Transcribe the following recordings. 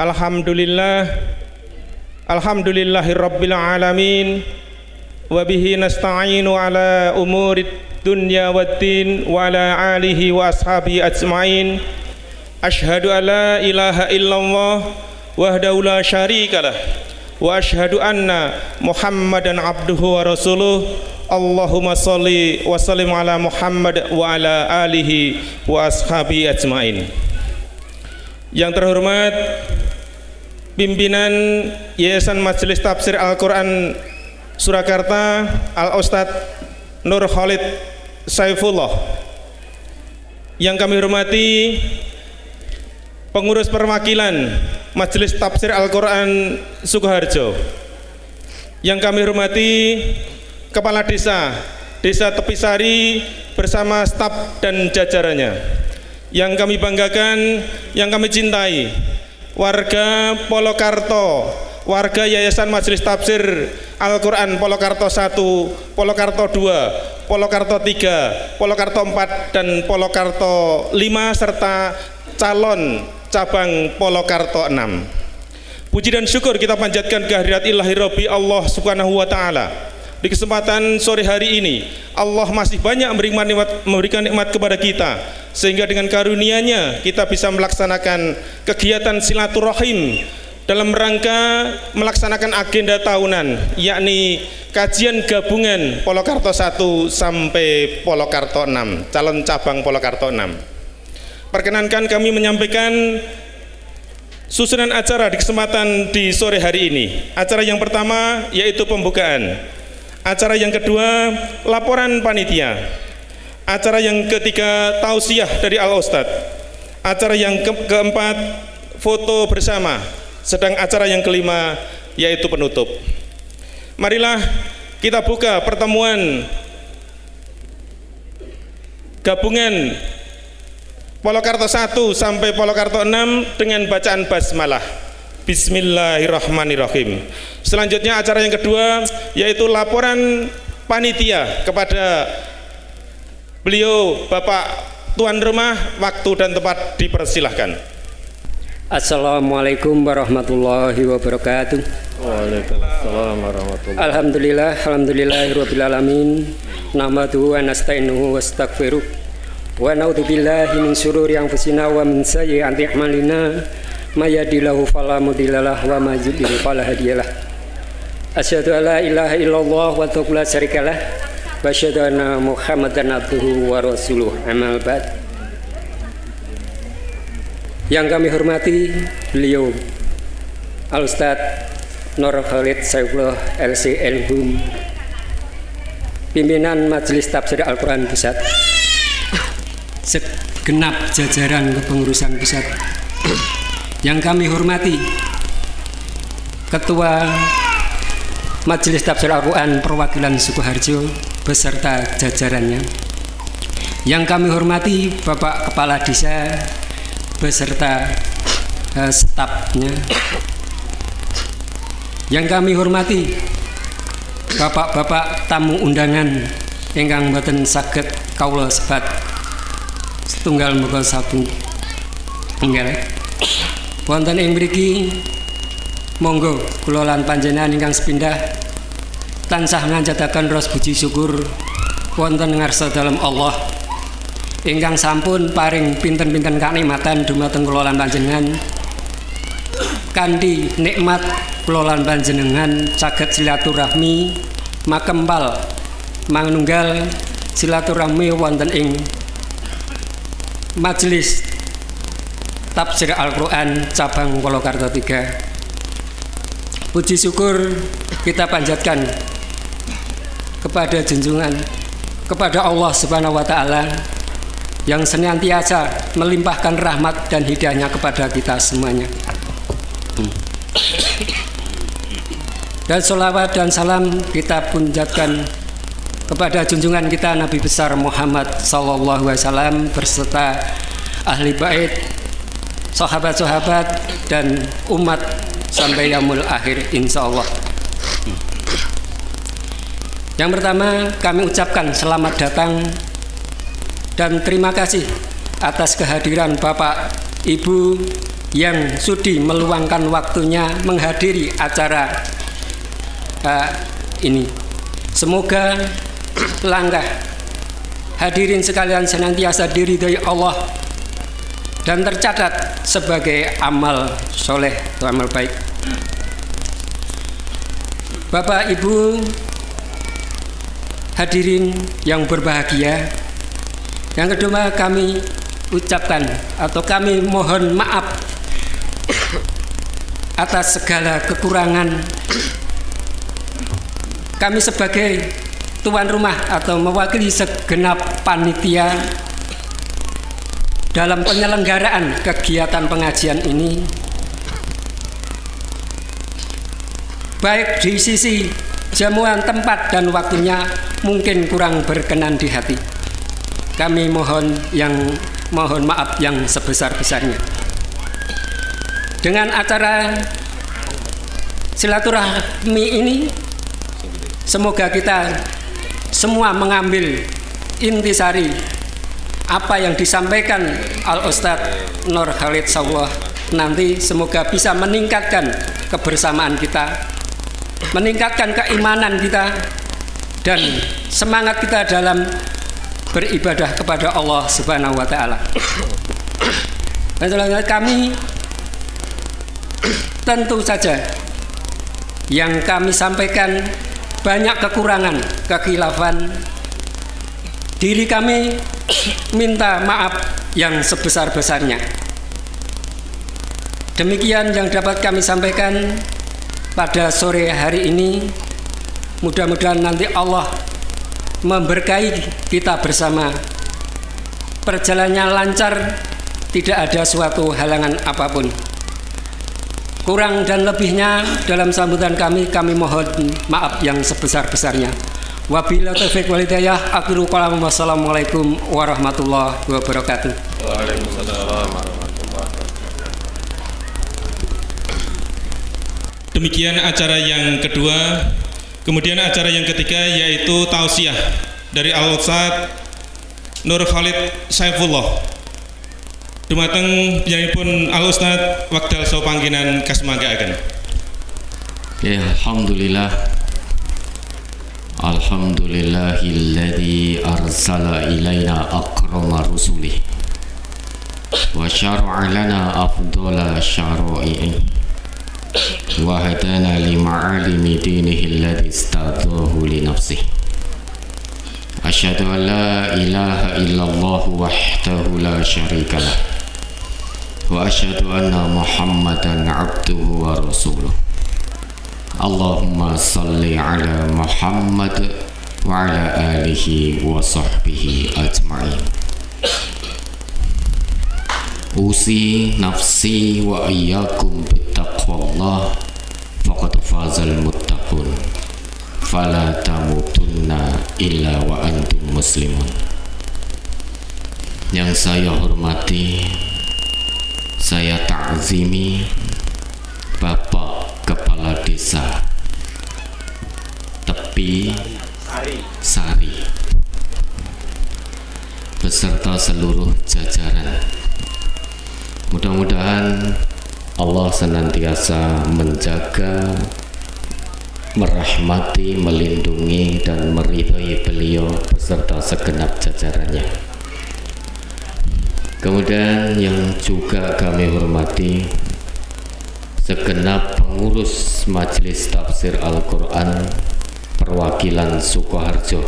Alhamdulillah, alhamdulillahirabbil alamin, wa bihi nasta'inu ala umurid dunya waddin wa ala alihi wa ashabihi ajmain. Asyhadu an la ilaha illallah wahdahu la syarikalah wa asyhadu anna Muhammadan abduhu wa rasuluh. Allahumma sholli wa sallim ala Muhammad wa ala alihi wa ashabihi ajmain. Yang terhormat pimpinan Yayasan Majelis Tafsir Al-Quran Surakarta, Al-Ustadz Nur Khalid Saifullah. Yang kami hormati pengurus perwakilan Majelis Tafsir Al-Quran Sukoharjo. Yang kami hormati Kepala Desa Tepisari bersama staf dan jajarannya. Yang kami banggakan, yang kami cintai, warga Polokarto, warga Yayasan Majelis Tafsir Al-Quran Polokarto 1, Polokarto 2, Polokarto 3, Polokarto 4, dan Polokarto 5, serta calon cabang Polokarto 6. Puji dan syukur kita panjatkan kehadirat Ilahi Rabbi Allah Subhanahu wa Ta'ala. Di kesempatan sore hari ini, Allah masih banyak memberikan nikmat kepada kita, sehingga dengan karunia-Nya kita bisa melaksanakan kegiatan silaturahim dalam rangka melaksanakan agenda tahunan, yakni kajian gabungan Polokarto 1 sampai Polokarto 6, calon cabang Polokarto 6. Perkenankan kami menyampaikan susunan acara di kesempatan di sore hari ini. Acara yang pertama yaitu pembukaan. Acara yang kedua, laporan panitia. Acara yang ketiga, tausiah dari Al-Ustadz. Acara yang keempat, foto bersama. Sedang acara yang kelima, yaitu penutup. Marilah kita buka pertemuan gabungan Polokarto 1 sampai Polokarto 6 dengan bacaan basmalah. Bismillahirrahmanirrahim. Selanjutnya acara yang kedua yaitu laporan panitia kepada beliau Bapak Tuan Rumah. Waktu dan tempat dipersilahkan. Assalamualaikum warahmatullahi wabarakatuh. Waalaikumsalam warahmatullahi wabarakatuh. Alhamdulillah, alhamdulillahirabbil alamin. Nahmaduhu wa nasta'inuhu wa astaghfiruh. Wa na'udzubillahi min syururi anfusina wa min sayyiati a'malina. May yahdihillahu fala mudhillalah wa may yudhlil fala hadiyalah. Asyhadu an la ilaha illallah wa la syarikalah wa asyhadu anna Muhammadan abduhu wa rasuluh. Amal ba'd. Yang kami hormati beliau Al-Ustadz Nur Khalid Saifullah LCNHUM, pimpinan Majelis Tafsir Al-Quran Pusat, segenap jajaran kepengurusan pusat. Yang kami hormati Ketua Majelis Tafsir Al-Quran Perwakilan Sukoharjo beserta jajarannya. Yang kami hormati Bapak Kepala Desa beserta stafnya. Yang kami hormati Bapak-bapak tamu undangan ingkang boten saged kawula sebat setunggal muga sabung enggal. Wonten ing mriki monggo kula lan panjenengan ingkang sepindah tansah nganjadaken ros puji syukur wonten ngarsa dalem Allah ingkang sampun paring pinten-pinten kanikmatan dumateng kula lan panjenengan. Kanthi nikmat kula lan panjenengan saged silaturahmi makempal manunggal silaturahmi wonten ing Majelis Tafsir Al-Quran cabang Polokarto 3. Puji syukur kita panjatkan kepada junjungan, kepada Allah Subhanahu wa Ta'ala yang senantiasa melimpahkan rahmat dan hidayahnya kepada kita semuanya. Dan sholawat dan salam kita panjatkan kepada junjungan kita Nabi besar Muhammad sallallahu alaihi wasallam berserta ahli bait, sahabat-sahabat dan umat sampai yaumul akhir insyaallah. Yang pertama kami ucapkan selamat datang dan terima kasih atas kehadiran Bapak, Ibu, yang sudi meluangkan waktunya menghadiri acara ini. Semoga langkah hadirin sekalian senantiasa diridhai Allah dan tercatat sebagai amal soleh atau amal baik. Bapak Ibu hadirin yang berbahagia, yang kedua kami ucapkan atau kami mohon maaf atas segala kekurangan kami sebagai tuan rumah atau mewakili segenap panitia dalam penyelenggaraan kegiatan pengajian ini, baik di sisi jamuan tempat dan waktunya mungkin kurang berkenan di hati. Kami mohon maaf yang sebesar-besarnya. Dengan acara silaturahmi ini, semoga kita semua mengambil intisari apa yang disampaikan Al-Ustadz Nur Khalid Sawah nanti, semoga bisa meningkatkan kebersamaan kita, meningkatkan keimanan kita, dan semangat kita dalam beribadah kepada Allah Subhanahu wa Ta'ala. Dan selanjutnya kami tentu saja yang kami sampaikan banyak kekurangan, kekhilafan. Diri kami minta maaf yang sebesar-besarnya. Demikian yang dapat kami sampaikan pada sore hari ini. Mudah-mudahan nanti Allah memberkahi kita bersama. Perjalanannya lancar, tidak ada suatu halangan apapun. Kurang dan lebihnya dalam sambutan kami mohon maaf yang sebesar-besarnya. Wabillahi taufiq wal hidayah. Akhiru kalam. Wassalamualaikum warahmatullahi wabarakatuh. Waalaikumsalam warahmatullahi wabarakatuh. Demikian acara yang kedua. Kemudian acara yang ketiga yaitu tausiah dari Al-Ustadz Nur Khalid Saifullah. Dumateng pun Al-Ustadz wekdal saha panggenan kasmangkaaken. Ya, alhamdulillah. Alhamdulillahilladzi arsala ilaina akrama rusulih wa syara'a lana afdhala syara'i'i wa hadana li ma'alimi dinihi alladzi istadahu li nafsihi. Asyhadu an la ilaha illallah wahdahu la syarika lah wa asyhadu anna Muhammadan abduhu wa rasuluh. Allahumma salli ala Muhammad wa ala alihi wa sahbihi ajma'in. Usi nafsi wa iyyakum bittaqwallah faqad fazal muttaqun fala tamutunna illa wa antum muslimun. Yang saya hormati, saya ta'zimi Bapak Kepala Desa Tepi Sari beserta seluruh jajaran. Mudah-mudahan Allah senantiasa menjaga, merahmati, melindungi dan meridhai beliau beserta segenap jajarannya. Kemudian yang juga kami hormati segenap pengurus Majelis Tafsir Al-Quran perwakilan Sukoharjo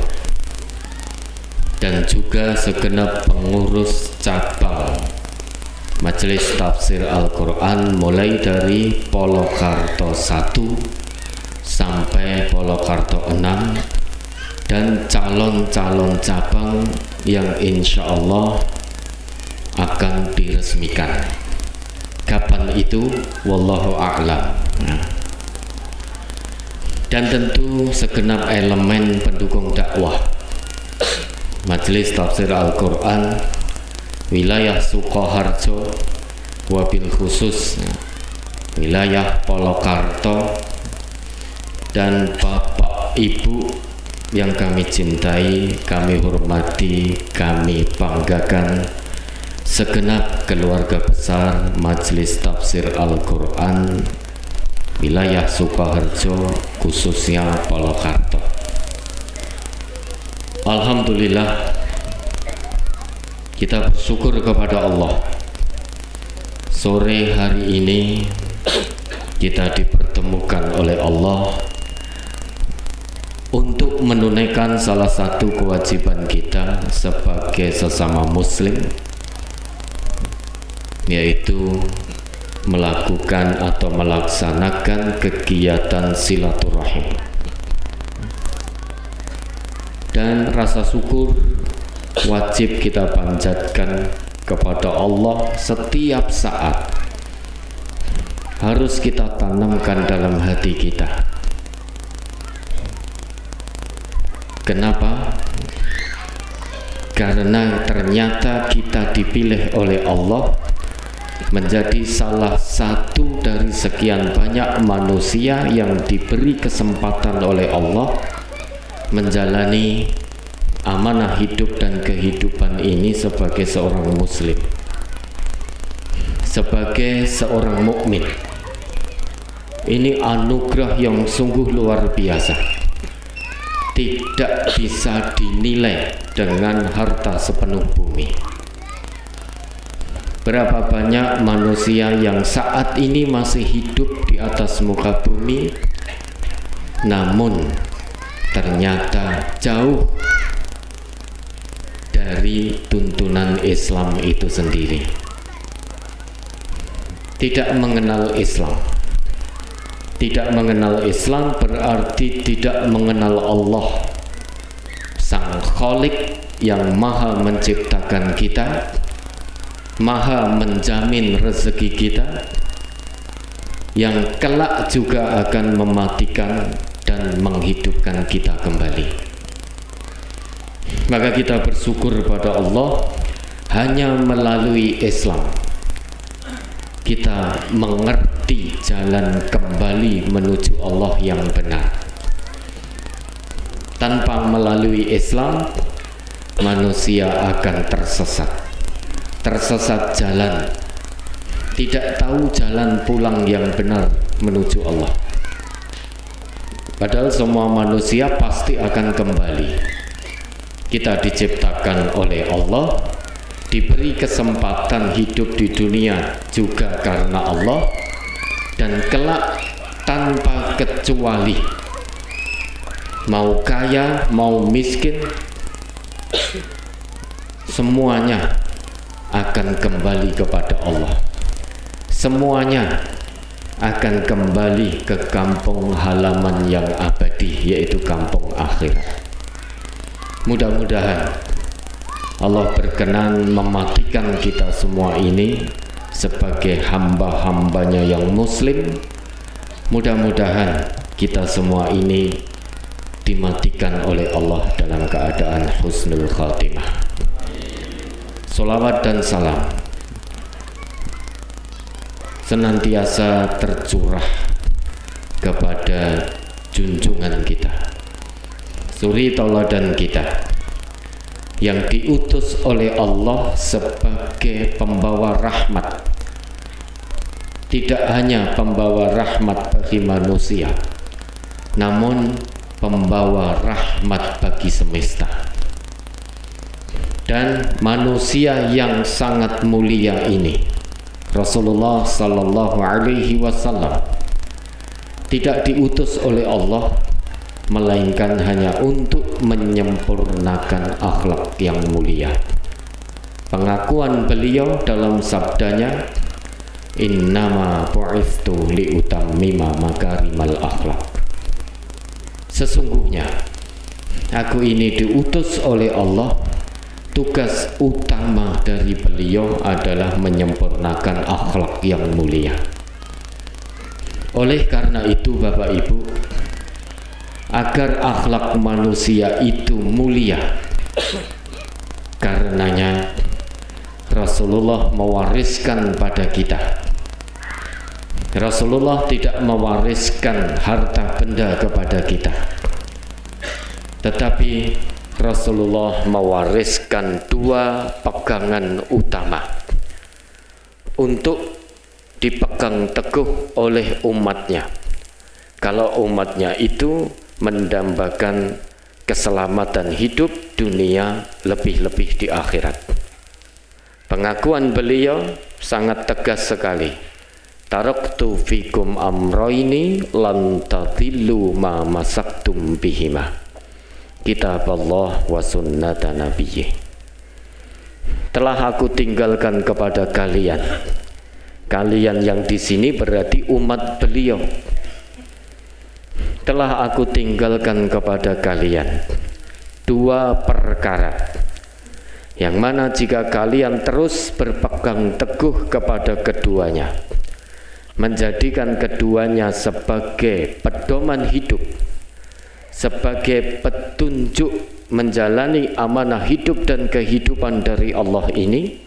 dan juga segenap pengurus cabang Majelis Tafsir Al-Quran mulai dari Polokarto 1 sampai Polokarto 6 dan calon-calon cabang yang insya Allah akan diresmikan. Kapan itu? Wallahu a'lam. Dan tentu segenap elemen pendukung dakwah Majelis Tafsir Al-Quran wilayah Sukoharjo, wabil khusus wilayah Polokarto, dan Bapak Ibu yang kami cintai, kami hormati, kami banggakan, segenap keluarga besar Majelis Tafsir Al-Quran wilayah Sukoharjo, khususnya Polokarto. Alhamdulillah, kita bersyukur kepada Allah. Sore hari ini kita dipertemukan oleh Allah untuk menunaikan salah satu kewajiban kita sebagai sesama muslim, yaitu melakukan atau melaksanakan kegiatan silaturahim. Dan rasa syukur wajib kita panjatkan kepada Allah setiap saat, harus kita tanamkan dalam hati kita. Kenapa? Karena ternyata kita dipilih oleh Allah menjadi salah satu dari sekian banyak manusia yang diberi kesempatan oleh Allah menjalani amanah hidup dan kehidupan ini sebagai seorang muslim, sebagai seorang mukmin. Ini anugerah yang sungguh luar biasa, tidak bisa dinilai dengan harta sepenuh bumi. Berapa banyak manusia yang saat ini masih hidup di atas muka bumi, namun ternyata jauh dari tuntunan Islam itu sendiri, tidak mengenal Islam. Tidak mengenal Islam berarti tidak mengenal Allah, Sang Khalik yang maha menciptakan kita, maha menjamin rezeki kita, yang kelak juga akan mematikan dan menghidupkan kita kembali. Maka kita bersyukur pada Allah, hanya melalui Islam kita mengerti jalan kembali menuju Allah yang benar. Tanpa melalui Islam, manusia akan tersesat jalan, tidak tahu jalan pulang yang benar menuju Allah. Padahal semua manusia pasti akan kembali. Kita diciptakan oleh Allah, diberi kesempatan hidup di dunia juga karena Allah, dan kelak tanpa kecuali, mau kaya mau miskin, semuanya akan kembali kepada Allah. Semuanya akan kembali ke kampung halaman yang abadi, yaitu kampung akhirat. Mudah-mudahan Allah berkenan mematikan kita semua ini sebagai hamba-hambanya yang muslim. Mudah-mudahan kita semua ini dimatikan oleh Allah dalam keadaan husnul khatimah. Salawat dan salam senantiasa tercurah kepada junjungan kita, suri tauladan kita, yang diutus oleh Allah sebagai pembawa rahmat. Tidak hanya pembawa rahmat bagi manusia, namun pembawa rahmat bagi semesta. Dan manusia yang sangat mulia ini, Rasulullah Sallallahu Alaihi Wasallam, tidak diutus oleh Allah melainkan hanya untuk menyempurnakan akhlak yang mulia. Pengakuan beliau dalam sabdanya, innama bu'ithtu liutammima makarimal akhlak. Sesungguhnya aku ini diutus oleh Allah, tugas utama dari beliau adalah menyempurnakan akhlak yang mulia. Oleh karena itu Bapak Ibu, agar akhlak manusia itu mulia, karenanya Rasulullah mewariskan pada kita. Rasulullah tidak mewariskan harta benda kepada kita, tetapi Rasulullah mewariskan dua pegangan utama. untuk dipegang teguh oleh umatnya. Kalau umatnya itu mendambakan keselamatan hidup dunia, lebih-lebih di akhirat. Pengakuan beliau sangat tegas sekali. Taraktu fikum amroini lan tadillu ma masaktum bihima. Kitab Allah wa sunnata nabiyyih. Telah aku tinggalkan kepada kalian. Kalian yang di sini berarti umat beliau. Telah aku tinggalkan kepada kalian dua perkara, yang mana jika kalian terus berpegang teguh kepada keduanya, menjadikan keduanya sebagai pedoman hidup, sebagai petunjuk menjalani amanah hidup dan kehidupan dari Allah ini,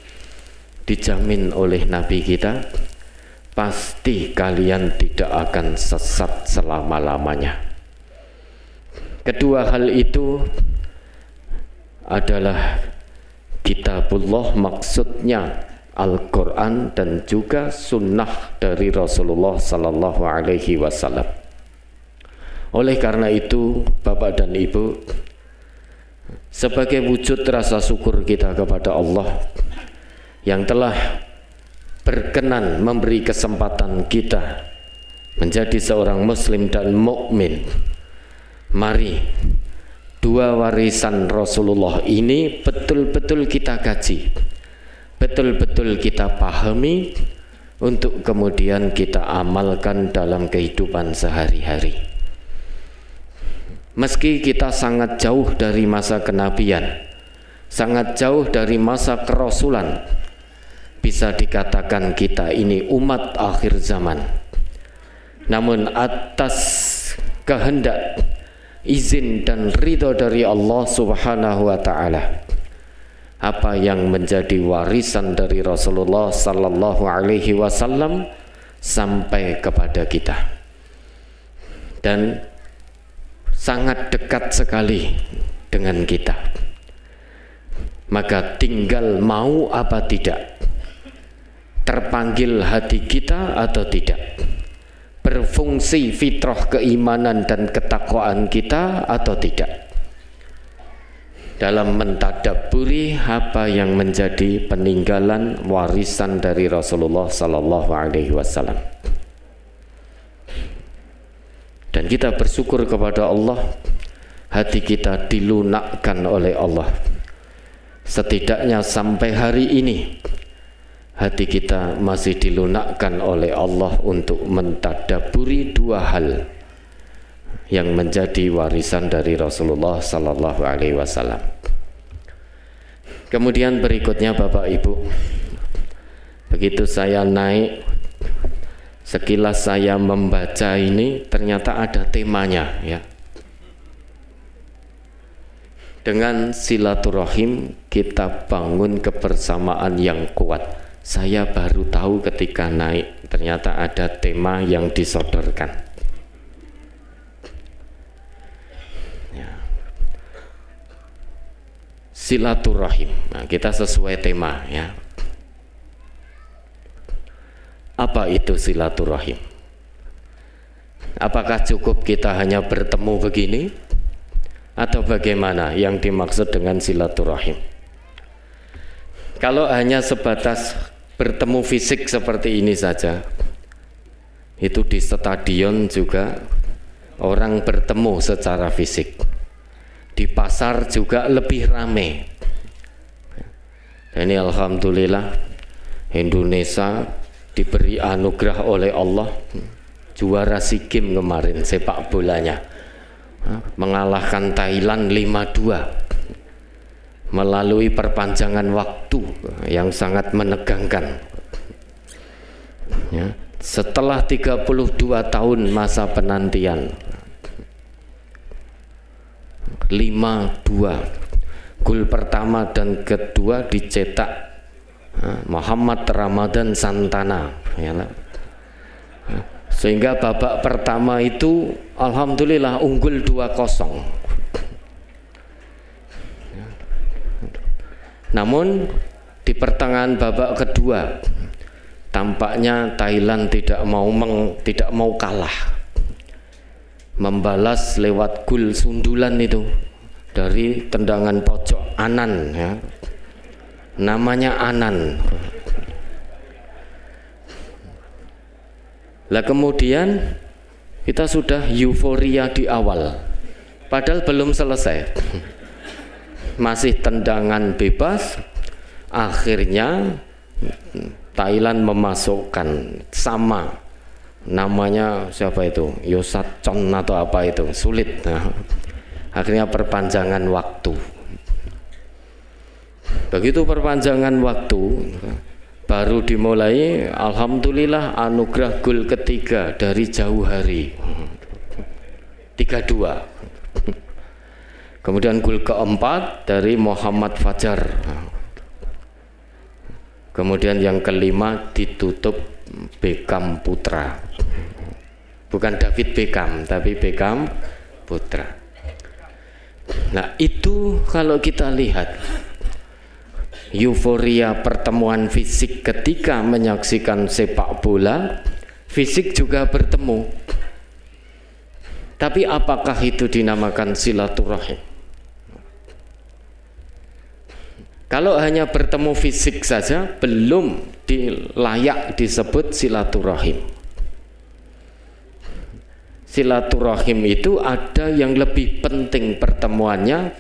dijamin oleh Nabi kita, pasti kalian tidak akan sesat selama-lamanya. Kedua hal itu adalah kitabullah, maksudnya Al-Quran dan juga sunnah dari Rasulullah Sallallahu Alaihi Wasallam. Oleh karena itu, Bapak dan Ibu, sebagai wujud rasa syukur kita kepada Allah yang telah berkenan memberi kesempatan kita menjadi seorang muslim dan mukmin, mari dua warisan Rasulullah ini betul-betul kita kaji, betul-betul kita pahami, untuk kemudian kita amalkan dalam kehidupan sehari-hari. Meski kita sangat jauh dari masa kenabian, sangat jauh dari masa kerasulan, bisa dikatakan kita ini umat akhir zaman. Namun atas kehendak, izin dan ridho dari Allah Subhanahu wa Ta'ala, apa yang menjadi warisan dari Rasulullah Sallallahu Alaihi Wasallam sampai kepada kita, dan sangat dekat sekali dengan kita. Maka tinggal mau apa tidak, terpanggil hati kita atau tidak, berfungsi fitrah keimanan dan ketakwaan kita atau tidak, dalam mentadabburi apa yang menjadi peninggalan warisan dari Rasulullah Sallallahu Alaihi Wasallam. Dan kita bersyukur kepada Allah, hati kita dilunakkan oleh Allah. Setidaknya sampai hari ini hati kita masih dilunakkan oleh Allah untuk mentadabburi dua hal yang menjadi warisan dari Rasulullah Sallallahu Alaihi Wasallam. Kemudian berikutnya Bapak Ibu, begitu saya naik, sekilas saya membaca ini, ternyata ada temanya, ya. Dengan silaturahim kita bangun kebersamaan yang kuat. Saya baru tahu ketika naik, ternyata ada tema yang disodorkan. Ya. Silaturahim. Nah, kita sesuai tema, ya. Apa itu silaturahim? Apakah cukup kita hanya bertemu begini? Atau bagaimana yang dimaksud dengan silaturahim? Kalau hanya sebatas bertemu fisik seperti ini saja, itu di stadion juga orang bertemu secara fisik, di pasar juga lebih ramai. Ini alhamdulillah Indonesia diberi anugerah oleh Allah, juara SEA Games kemarin sepak bolanya, mengalahkan Thailand 5-2 melalui perpanjangan waktu yang sangat menegangkan, ya. Setelah 32 tahun masa penantian, 5-2, gol pertama dan kedua dicetak Muhammad Ramadan Santana, ya. Sehingga babak pertama itu alhamdulillah unggul 2-0. Namun di pertengahan babak kedua tampaknya Thailand tidak mau kalah, membalas lewat gol sundulan itu dari tendangan pojok Anan ya. Namanya Anan. Lah kemudian kita sudah euforia di awal, padahal belum selesai. Masih tendangan bebas, akhirnya Thailand memasukkan sama, namanya siapa itu, Yosatchon atau apa itu, sulit. Nah, akhirnya perpanjangan waktu. Begitu perpanjangan waktu baru dimulai, alhamdulillah anugerah gol ketiga dari jauh hari, 3-2. Kemudian gol keempat dari Muhammad Fajar. Kemudian yang kelima ditutup Beckham Putra. Bukan David Beckham, tapi Beckham Putra. Nah, itu kalau kita lihat euforia pertemuan fisik ketika menyaksikan sepak bola, fisik juga bertemu. Tapi apakah itu dinamakan silaturahim? Kalau hanya bertemu fisik saja belum layak disebut silaturahim. Silaturahim itu ada yang lebih penting pertemuannya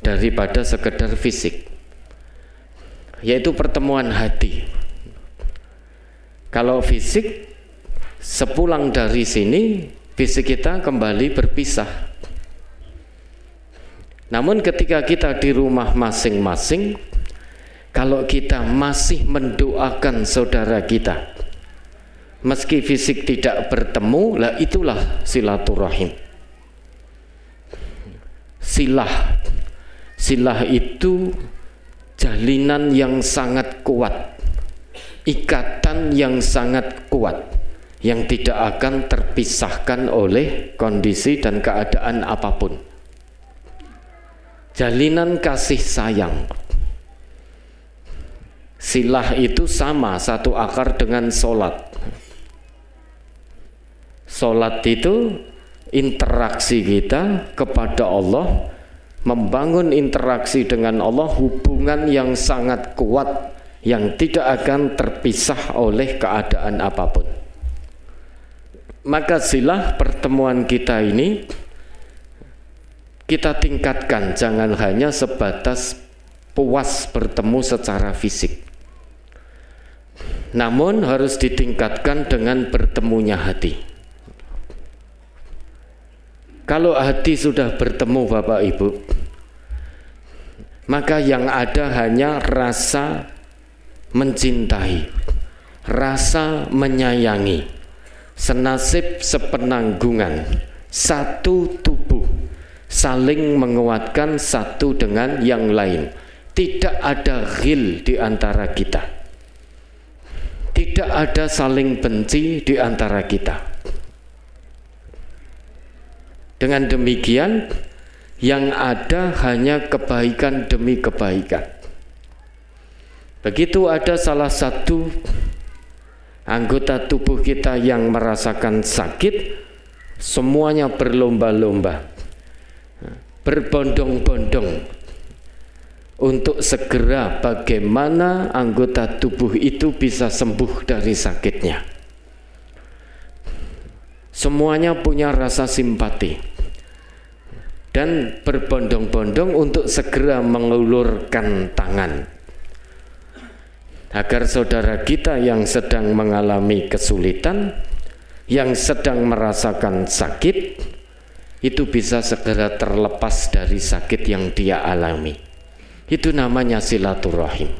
daripada sekedar fisik, yaitu pertemuan hati. Kalau fisik, sepulang dari sini fisik kita kembali berpisah. Namun ketika kita di rumah masing-masing, kalau kita masih mendoakan saudara kita, meski fisik tidak bertemu, lah itulah silaturahim. Silah itu jalinan yang sangat kuat, ikatan yang sangat kuat, yang tidak akan terpisahkan oleh kondisi dan keadaan apapun. Jalinan kasih sayang. Silah itu sama, satu akar dengan solat. Solat itu interaksi kita kepada Allah, membangun interaksi dengan Allah, hubungan yang sangat kuat yang tidak akan terpisah oleh keadaan apapun. Maka silah pertemuan kita ini kita tingkatkan, jangan hanya sebatas puas bertemu secara fisik, namun harus ditingkatkan dengan bertemunya hati. Kalau hati sudah bertemu Bapak Ibu, maka yang ada hanya rasa mencintai, rasa menyayangi, senasib sepenanggungan, satu tubuh, saling menguatkan satu dengan yang lain. Tidak ada ghil di antara kita, tidak ada saling benci di antara kita. Dengan demikian, yang ada hanya kebaikan demi kebaikan. Begitu ada salah satu anggota tubuh kita yang merasakan sakit, semuanya berlomba-lomba, berbondong-bondong untuk segera bagaimana anggota tubuh itu bisa sembuh dari sakitnya. Semuanya punya rasa simpati dan berbondong-bondong untuk segera mengulurkan tangan agar saudara kita yang sedang mengalami kesulitan, yang sedang merasakan sakit, itu bisa segera terlepas dari sakit yang dia alami. Itu namanya silaturahim.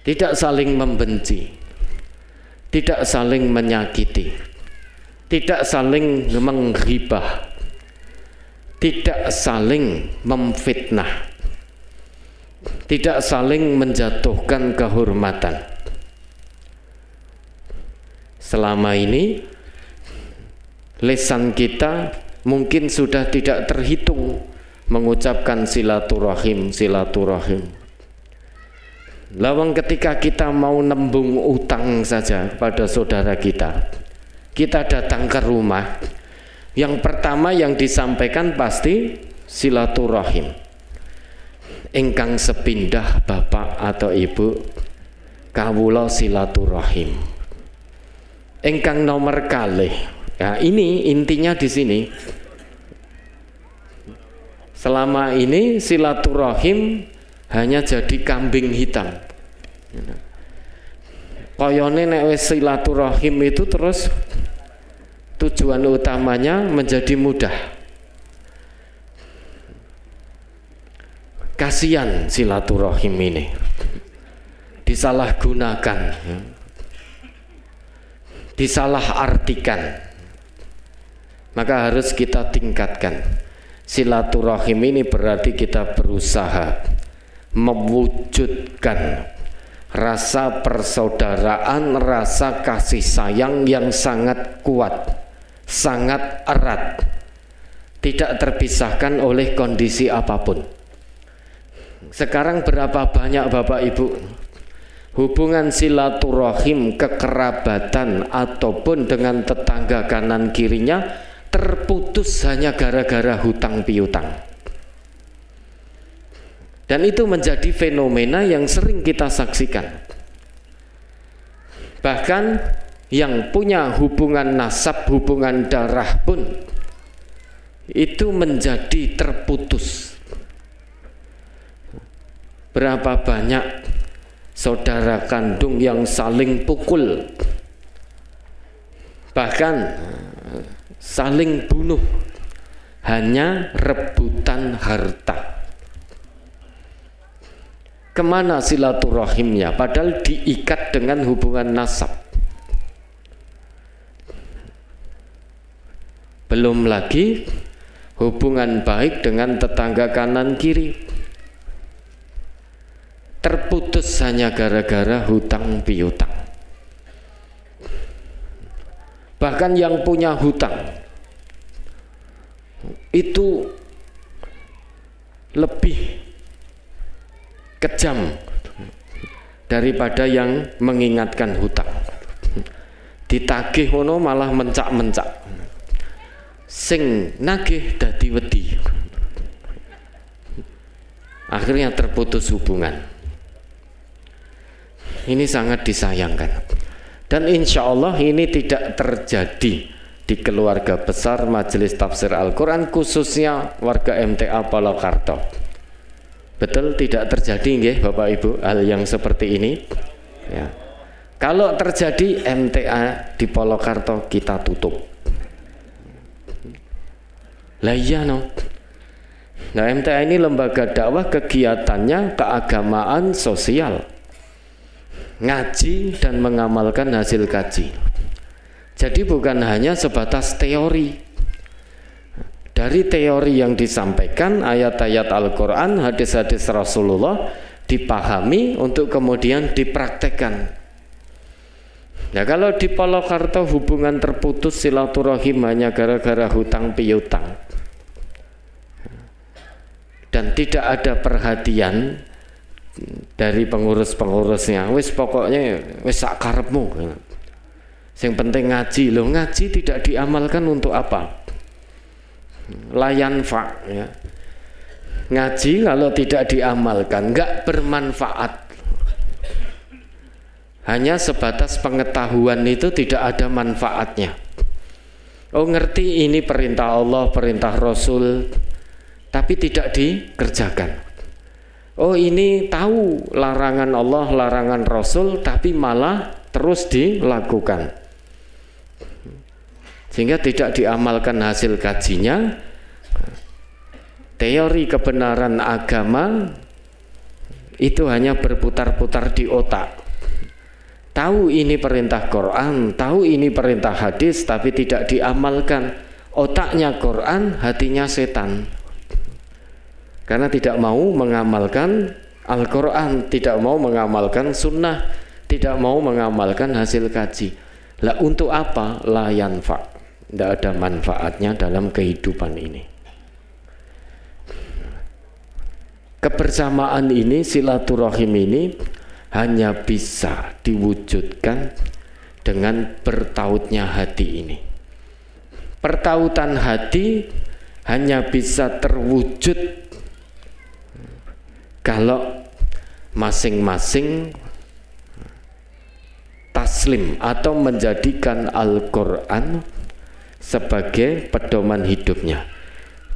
Tidak saling membenci, tidak saling menyakiti, tidak saling menghibah, tidak saling memfitnah, tidak saling menjatuhkan kehormatan. Selama ini lisan kita mungkin sudah tidak terhitung mengucapkan silaturahim, silaturahim. Lawang ketika kita mau nembung utang saja pada saudara kita, kita datang ke rumah, yang pertama yang disampaikan pasti silaturahim. Ingkang sepindah bapak atau ibu, kawula silaturahim. Ingkang nomor kalih, ya ini intinya di sini. Selama ini silaturahim hanya jadi kambing hitam. Koyone nek wis silaturahim itu terus tujuan utamanya menjadi mudah. Kasihan silaturahim ini disalahgunakan, disalahartikan. Maka harus kita tingkatkan. Silaturahim ini berarti kita berusaha mewujudkan rasa persaudaraan, rasa kasih sayang yang sangat kuat, sangat erat, tidak terpisahkan oleh kondisi apapun. Sekarang berapa banyak Bapak Ibu hubungan silaturahim, kekerabatan ataupun dengan tetangga kanan kirinya terputus hanya gara-gara hutang piutang. Dan itu menjadi fenomena yang sering kita saksikan. Bahkan yang punya hubungan nasab, hubungan darah pun itu menjadi terputus. Berapa banyak saudara kandung yang saling pukul, bahkan saling bunuh hanya rebutan harta. Kemana silaturahimnya? Padahal diikat dengan hubungan nasab. Belum lagi hubungan baik dengan tetangga kanan kiri, terputus hanya gara-gara hutang piutang. Bahkan yang punya hutang itu lebih kejam daripada yang mengingatkan hutang. Ditagih ono malah mencak-mencak, sing nagih dadi wedi. Akhirnya terputus hubungan. Ini sangat disayangkan. Dan insya Allah ini tidak terjadi di keluarga besar Majelis Tafsir Al-Quran, khususnya warga MTA Polokarto. Betul tidak terjadi nggih Bapak Ibu hal yang seperti ini ya. Kalau terjadi MTA di Polokarto kita tutup. Lah iya no. Nah MTA ini lembaga dakwah, kegiatannya keagamaan sosial, ngaji dan mengamalkan hasil kaji. Jadi bukan hanya sebatas teori. Dari teori yang disampaikan, ayat-ayat Al-Quran, hadis-hadis Rasulullah dipahami untuk kemudian dipraktekkan. Nah kalau di Polokarto hubungan terputus silaturahim hanya gara-gara hutang piutang dan tidak ada perhatian dari pengurus-pengurusnya, wis pokoknya wis sak karepmu. Yang penting ngaji. Loh, ngaji tidak diamalkan untuk apa? Layan fa ya. Ngaji kalau tidak diamalkan enggak bermanfaat. Hanya sebatas pengetahuan itu tidak ada manfaatnya. Oh ngerti ini perintah Allah, perintah Rasul, tapi tidak dikerjakan. Oh ini tahu larangan Allah, larangan Rasul, tapi malah terus dilakukan. Sehingga tidak diamalkan hasil kajinya. Teori kebenaran agama itu hanya berputar-putar di otak. Tahu ini perintah Quran, tahu ini perintah hadis, tapi tidak diamalkan. Otaknya Quran, hatinya setan. Karena tidak mau mengamalkan Al-Quran, tidak mau mengamalkan sunnah, tidak mau mengamalkan hasil kaji. Lah untuk apa? La yanfa'. Tidak ada manfaatnya dalam kehidupan ini. Kebersamaan ini, silaturahim ini hanya bisa diwujudkan dengan bertautnya hati ini. Pertautan hati hanya bisa terwujud kalau masing-masing taslim atau menjadikan Al-Quran sebagai pedoman hidupnya.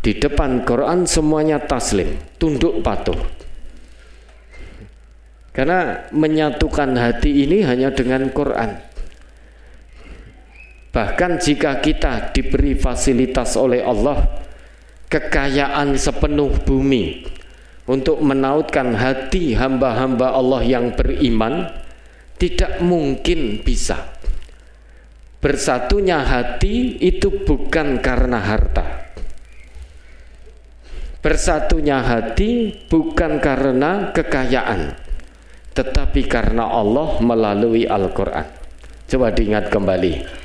Di depan Quran semuanya taslim, tunduk patuh. Karena menyatukan hati ini hanya dengan Quran. Bahkan jika kita diberi fasilitas oleh Allah kekayaan sepenuh bumi untuk menautkan hati hamba-hamba Allah yang beriman, tidak mungkin bisa. Bersatunya hati itu bukan karena harta. Bersatunya hati bukan karena kekayaan, tetapi karena Allah melalui Al-Quran. Coba diingat kembali.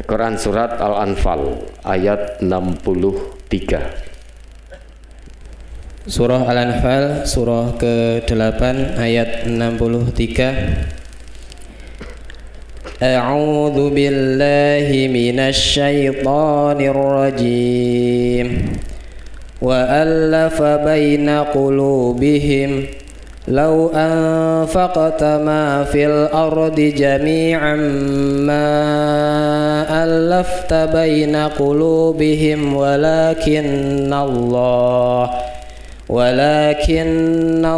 Quran surat Al-Anfal ayat 63. Surah Al-Anfal surah ke-8 ayat 63. A'udzu billahi minasy syaithanir rajim. Wa allafa baina qulubihim law anfaqta ma fil ardi jami'an ma allafta baina qulubihim walakinna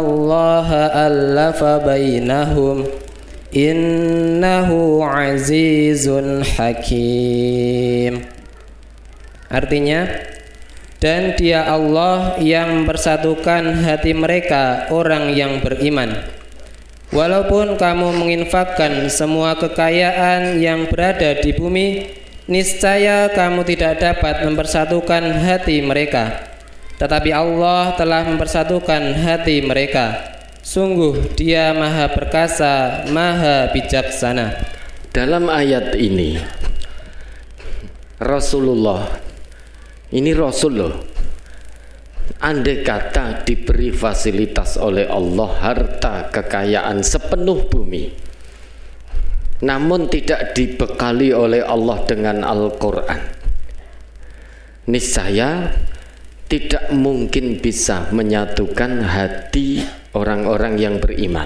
Allah allafa bainahum innahu azizun hakim. Artinya, dan Dia Allah yang mempersatukan hati mereka orang yang beriman. Walaupun kamu menginfakkan semua kekayaan yang berada di bumi, niscaya kamu tidak dapat mempersatukan hati mereka. Tetapi Allah telah mempersatukan hati mereka. Sungguh Dia Maha Perkasa, Maha Bijaksana. Dalam ayat ini Rasulullah, ini Rasul loh, andai kata diberi fasilitas oleh Allah harta kekayaan sepenuh bumi, namun tidak dibekali oleh Allah dengan Al-Quran, niscaya tidak mungkin bisa menyatukan hati orang-orang yang beriman.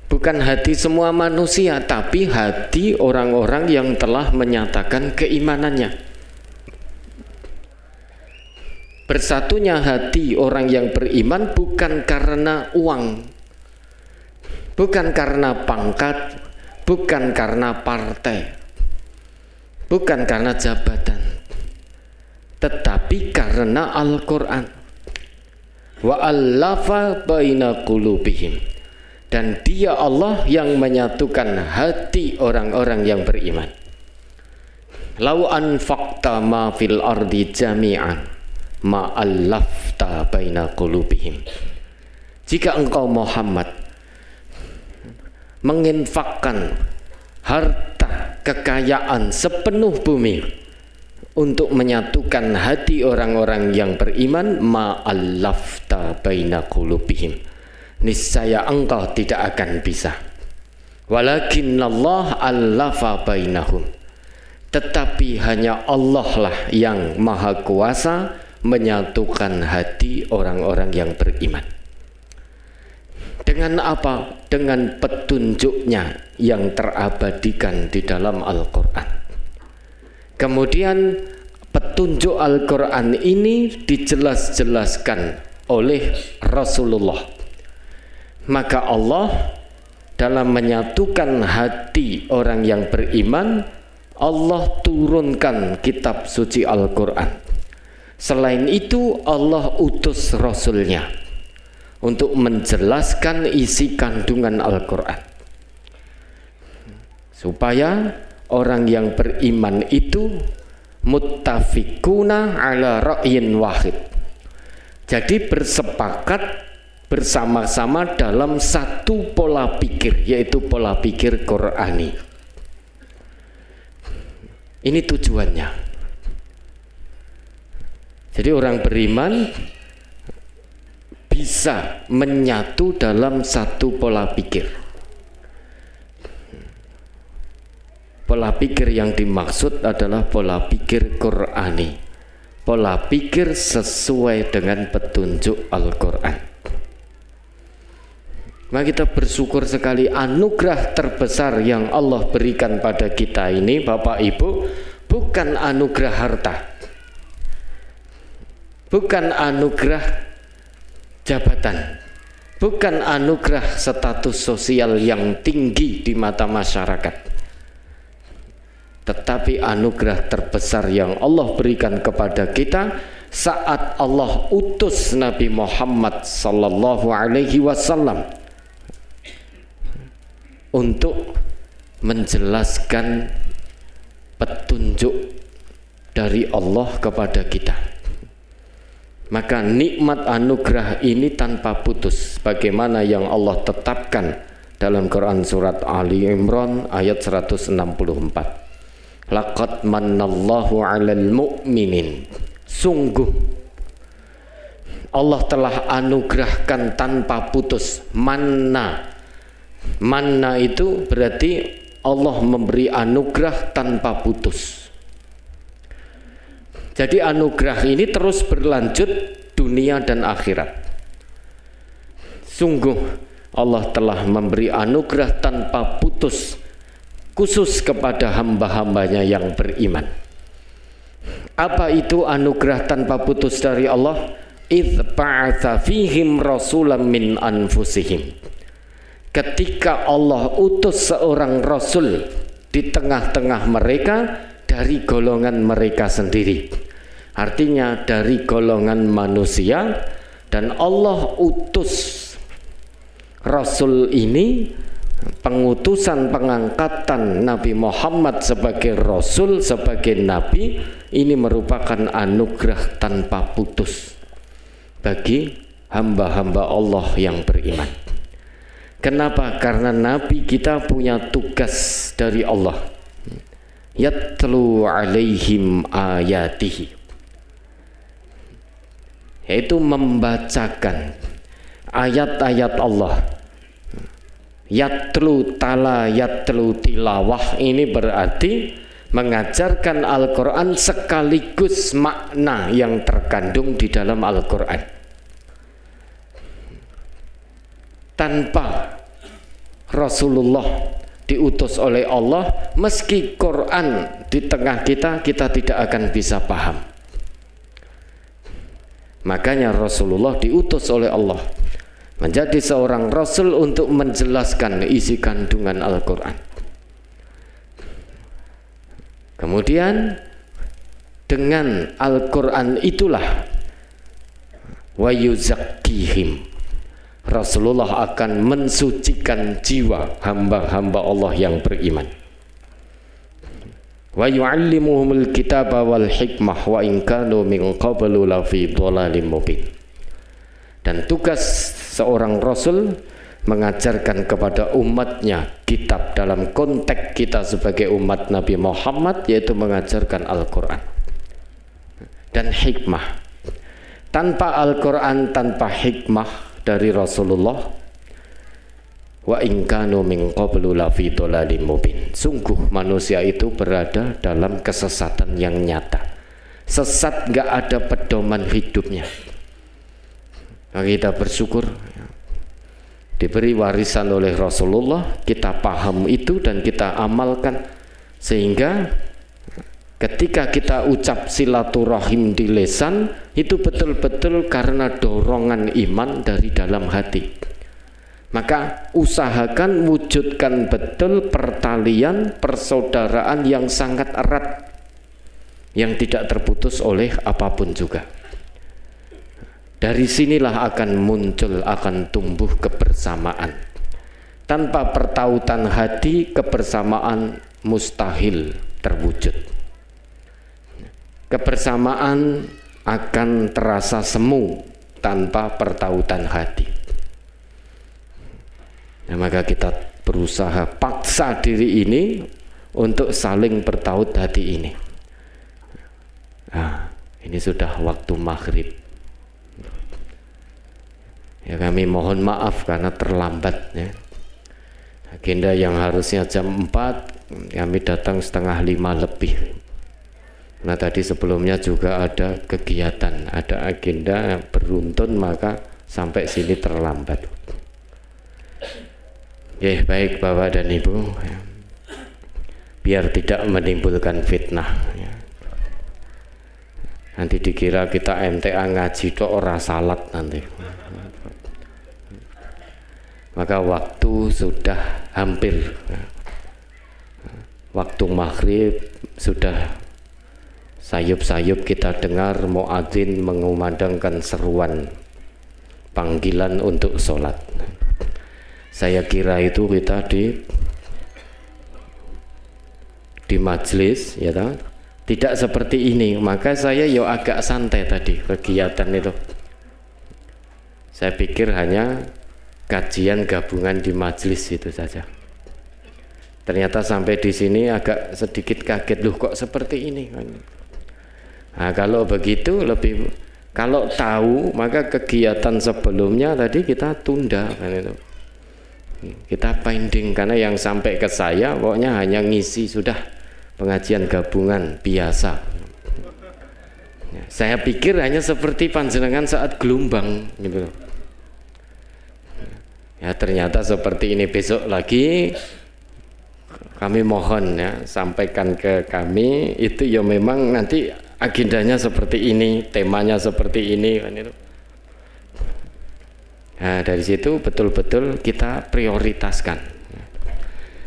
Bukan hati semua manusia, tapi hati orang-orang yang telah menyatakan keimanannya. Bersatunya hati orang yang beriman bukan karena uang, bukan karena pangkat, bukan karena partai, bukan karena jabatan, tetapi karena Al-Quran. Wa allafa baina qulubihim, dan Dia Allah yang menyatukan hati orang-orang yang beriman. Lau anfaqta ma fil ardi jami'an ma'allafta baina qulubihim. Jika engkau Muhammad menginfakkan harta kekayaan sepenuh bumi untuk menyatukan hati orang-orang yang beriman, ma'allafta baina qulubihim, niscaya engkau tidak akan bisa. Walakinnallah allafa bainahum, tetapi hanya Allah lah yang maha kuasa menyatukan hati orang-orang yang beriman. Dengan apa? Dengan petunjuknya yang terabadikan di dalam Al-Quran. Kemudian petunjuk Al-Quran ini dijelas-jelaskan oleh Rasulullah. Maka Allah dalam menyatukan hati orang yang beriman, Allah turunkan kitab suci Al-Quran. Selain itu Allah utus Rasulnya untuk menjelaskan isi kandungan Al-Quran, supaya orang yang beriman itu muttafiquna ala ra'yin wahid, jadi bersepakat bersama-sama dalam satu pola pikir, yaitu pola pikir Qur'ani. Ini tujuannya. Jadi orang beriman bisa bisa menyatu dalam satu pola pikir. Pola pikir yang dimaksud adalah pola pikir Qur'ani, pola pikir sesuai dengan petunjuk Al-Quran. Maka kita bersyukur sekali, anugerah terbesar yang Allah berikan pada kita ini, Bapak Ibu, bukan anugerah harta, bukan anugerah jabatan, bukan anugerah status sosial yang tinggi di mata masyarakat, tetapi anugerah terbesar yang Allah berikan kepada kita saat Allah utus Nabi Muhammad sallallahu alaihi wasallam untuk menjelaskan petunjuk dari Allah kepada kita. Maka nikmat anugerah ini tanpa putus, bagaimana yang Allah tetapkan dalam Quran surat Ali Imran ayat 164. Laqad mannallahu 'alal mu'minin. Sungguh Allah telah anugerahkan tanpa putus. Manna itu berarti Allah memberi anugerah tanpa putus. Jadi anugerah ini terus berlanjut dunia dan akhirat. Sungguh Allah telah memberi anugerah tanpa putus khusus kepada hamba-hambanya yang beriman. Apa itu anugerah tanpa putus dari Allah? Idz ba'atsa fihim rasulan min anfusihim. Ketika Allah utus seorang rasul di tengah-tengah mereka dari golongan mereka sendiri, artinya dari golongan manusia, dan Allah utus rasul ini, pengutusan pengangkatan Nabi Muhammad sebagai rasul, sebagai nabi, ini merupakan anugerah tanpa putus bagi hamba-hamba Allah yang beriman. Kenapa? Karena Nabi kita punya tugas dari Allah, yatlu alaihim ayatihi, yaitu membacakan ayat-ayat Allah. Yatlu tala yatlu tilawah, ini berarti mengajarkan Al-Quran sekaligus makna yang terkandung di dalam Al-Quran. Tanpa Rasulullah diutus oleh Allah, meski Quran di tengah kita, kita tidak akan bisa paham. Makanya Rasulullah diutus oleh Allah menjadi seorang Rasul untuk menjelaskan isi kandungan Al-Quran. Kemudian dengan Al-Quran itulah wa yuzakkihim, Rasulullah akan mensucikan jiwa hamba-hamba Allah yang beriman. Wa yu'allimuhumul kitaba wal hikmah wa in kanu min qablu la fi dhalalim mubin. Dan tugas seorang rasul mengajarkan kepada umatnya kitab dalam konteks kita sebagai umat Nabi Muhammad, yaitu mengajarkan Al-Quran dan hikmah. Tanpa Al-Quran, tanpa hikmah dari Rasulullah, wa in kanu min qablu la fi dhalalim mubin, sungguh manusia itu berada dalam kesesatan yang nyata. Sesat, gak ada pedoman hidupnya. Kita bersyukur diberi warisan oleh Rasulullah, kita paham itu dan kita amalkan, sehingga ketika kita ucap silaturahim di lisan itu betul-betul karena dorongan iman dari dalam hati. Maka usahakan wujudkan betul pertalian persaudaraan yang sangat erat, yang tidak terputus oleh apapun juga. Dari sinilah akan muncul, akan tumbuh kebersamaan. Tanpa pertautan hati, kebersamaan mustahil terwujud. Kebersamaan akan terasa semu tanpa pertautan hati. Nah, maka kita berusaha paksa diri ini untuk saling bertaut hati ini. Nah, ini sudah waktu maghrib. Ya kami mohon maaf karena terlambat ya. Agenda yang harusnya jam 4 kami datang 4:30 lebih. Nah tadi sebelumnya juga ada kegiatan, ada agenda beruntun, maka sampai sini terlambat. Ya baik Bapak dan Ibu ya. Biar tidak menimbulkan fitnah ya. Nanti dikira kita MTA ngaji tok ora salat nanti. Maka waktu sudah hampir, waktu maghrib sudah sayup-sayup kita dengar muadzin mengumandangkan seruan panggilan untuk sholat. Saya kira itu kita di majelis ya kan? Tidak seperti ini, maka saya agak santai tadi kegiatan itu. Saya pikir hanya kajian gabungan di majelis itu saja. Ternyata sampai di sini agak sedikit kaget, loh kok seperti ini. Nah, kalau begitu lebih, kalau tahu maka kegiatan sebelumnya tadi kita tunda kan itu. Kita pending karena yang sampai ke saya pokoknya hanya ngisi sudah. Pengajian gabungan biasa. Ya, saya pikir hanya seperti panjenengan saat gelombang gitu. Ya ternyata seperti ini. Besok lagi kami mohon ya sampaikan ke kami itu ya memang nanti agendanya seperti ini, temanya seperti ini kan itu. Nah dari situ betul-betul kita prioritaskan.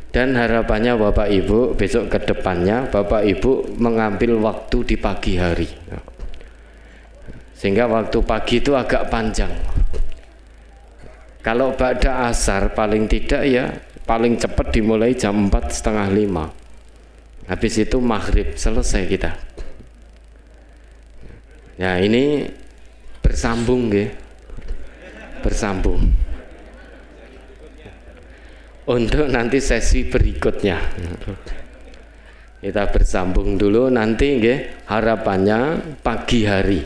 Dan harapannya Bapak Ibu besok ke depannya Bapak Ibu mengambil waktu di pagi hari, sehingga waktu pagi itu agak panjang. Kalau ba'da asar paling tidak ya paling cepat dimulai jam 4:30. Habis itu maghrib selesai kita. Nah ini bersambung ya, bersambung untuk nanti sesi berikutnya. Kita bersambung dulu nanti nggih, harapannya pagi hari.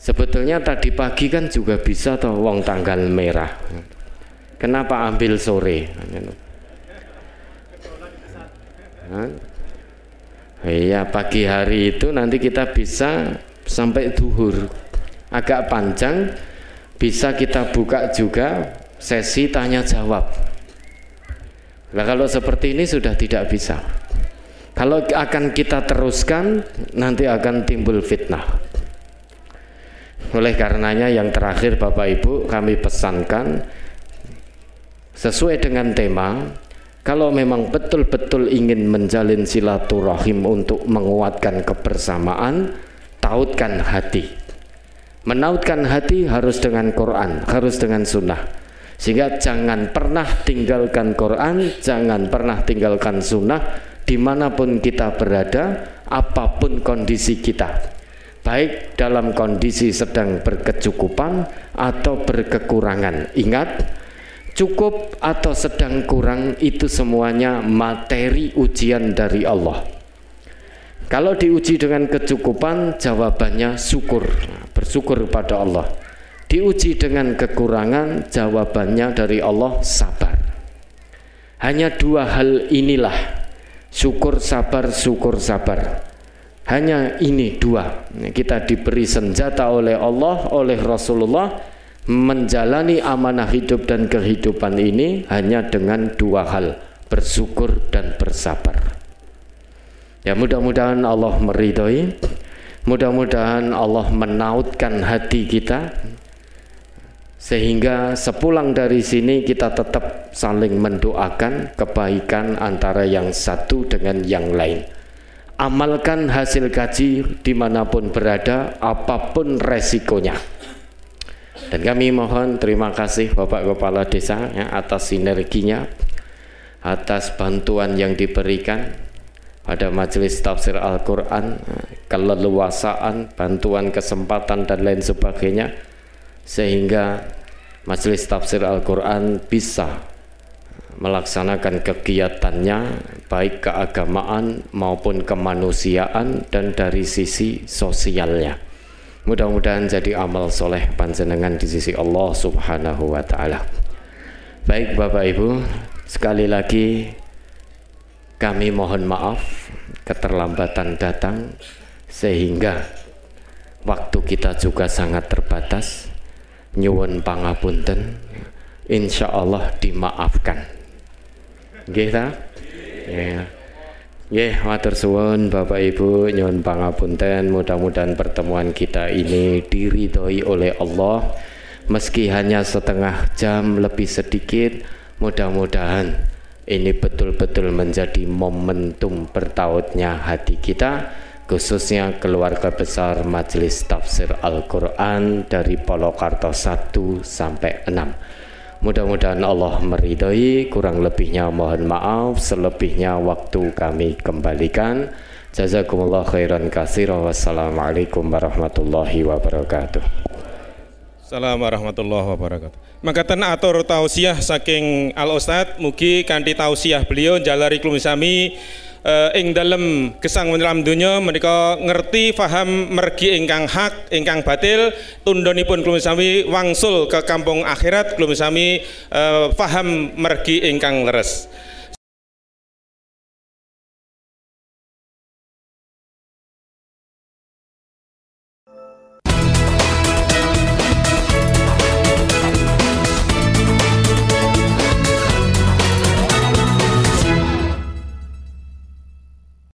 Sebetulnya tadi pagi kan juga bisa toh wong tanggal merah. Kenapa ambil sore? Iya, pagi hari itu nanti kita bisa sampai duhur. Agak panjang, bisa kita buka juga sesi tanya jawab. Nah kalau seperti ini sudah tidak bisa. Kalau akan kita teruskan nanti akan timbul fitnah. Oleh karenanya yang terakhir Bapak Ibu kami pesankan sesuai dengan tema, kalau memang betul-betul ingin menjalin silaturahim untuk menguatkan kebersamaan, tautkan hati. Menautkan hati harus dengan Quran, harus dengan sunnah. Sehingga jangan pernah tinggalkan Quran, jangan pernah tinggalkan sunnah dimanapun kita berada, apapun kondisi kita, baik dalam kondisi sedang berkecukupan atau berkekurangan. Ingat, cukup atau sedang kurang itu semuanya materi ujian dari Allah. Kalau diuji dengan kecukupan, jawabannya syukur, bersyukur pada Allah. Diuji dengan kekurangan, jawabannya dari Allah sabar. Hanya dua hal inilah, syukur sabar, syukur sabar. Hanya ini dua. Kita diberi senjata oleh Allah, oleh Rasulullah, menjalani amanah hidup dan kehidupan ini hanya dengan dua hal, bersyukur dan bersabar. Ya mudah-mudahan Allah meridhoi, mudah-mudahan Allah menautkan hati kita, sehingga sepulang dari sini kita tetap saling mendoakan kebaikan antara yang satu dengan yang lain. Amalkan hasil kaji dimanapun berada, apapun resikonya. Dan kami mohon terima kasih Bapak Kepala Desa ya, atas sinerginya, atas bantuan yang diberikan pada majelis tafsir Al-Quran, keleluasaan, bantuan, kesempatan dan lain sebagainya, sehingga majelis tafsir Al-Quran bisa melaksanakan kegiatannya baik keagamaan maupun kemanusiaan dan dari sisi sosialnya. Mudah-mudahan jadi amal soleh panjenengan di sisi Allah Subhanahu wa Ta'ala. Baik Bapak Ibu, sekali lagi kami mohon maaf keterlambatan datang sehingga waktu kita juga sangat terbatas. Nyuwun pangapunten, insya Allah dimaafkan. Nggih ta? Ya. Nggih, matur suwun Bapak Ibu, nyuwun pangapunten, mudah-mudahan pertemuan kita ini diridhoi oleh Allah. Meski hanya setengah jam lebih sedikit, mudah-mudahan ini betul-betul menjadi momentum bertautnya hati kita, khususnya keluarga besar Majelis Tafsir Al-Quran dari Polokarto 1 sampai 6. Mudah-mudahan Allah meridhoi, kurang lebihnya mohon maaf, selebihnya waktu kami kembalikan. Jazakumullah khairan katsira. Wassalamualaikum warahmatullahi wabarakatuh. Assalamualaikum warahmatullahi wabarakatuh. Mangkaten atur tausiah saking Al Ustad, mugi kanthi tausiah beliau jalari kula sami ing dalem gesang menyelam donya menika ngerti faham mergi ingkang hak ingkang batil, tundhonipun kula sami wangsul ke kampung akhirat, kula sami faham mergi ingkang leres.